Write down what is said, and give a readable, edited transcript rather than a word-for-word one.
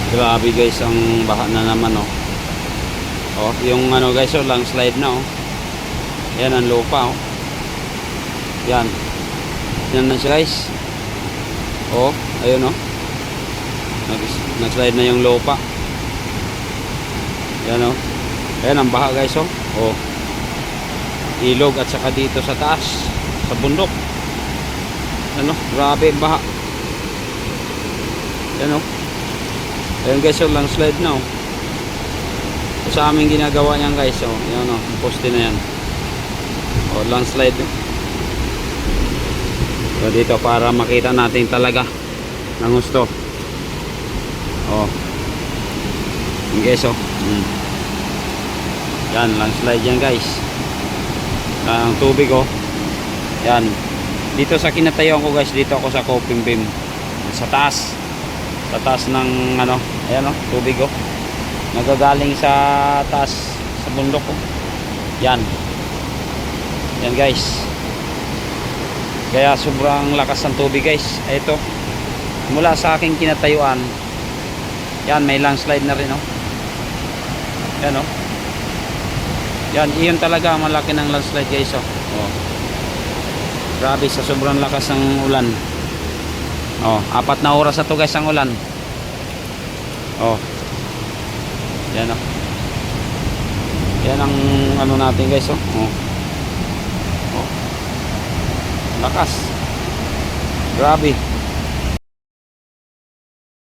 Grabe guys, ang baha na naman oh. Oh, yung ano guys, oh, landslide na oh. Yan ang lupa oh. Yan. Yan na siya guys. Oh, ayun oh. Nag-slide na yung lupa. Yan oh. Ayan ang baha guys oh. Oh. Ilog at saka dito sa taas, sa bundok. Ano, grabe ang baha. Yan oh. Ayun guys, oh, landslide na oh. Sa aming ginagawa niyan guys, oh. Yan oh, poste na yan. Oh, landslide. So dito para makita natin talaga ng gusto. Oh. Yan guys, oh. Yan, landslide yan guys. Ang tubig oh. Yan. Dito sa kinatayuan ko guys, dito ako sa Coping Beam. Sa taas. Sa taas ng ano, ayan oh, tubig oh. Nagagaling sa taas sa bundok oh. Yan. Yan guys. Kaya sobrang lakas ng tubig guys. Ito. Mula sa aking kinatayuan. Yan, may landslide na rin oh. Yan oh. Yan, iyon talaga ang malaki ng landslide guys oh. Oh. Grabe sa sobrang lakas ng ulan. Oh, 4 na oras na to guys ang ulan. Oh. Yan oh. Yan ang ano natin guys oh. Oh. Oh. Lakas. Grabe.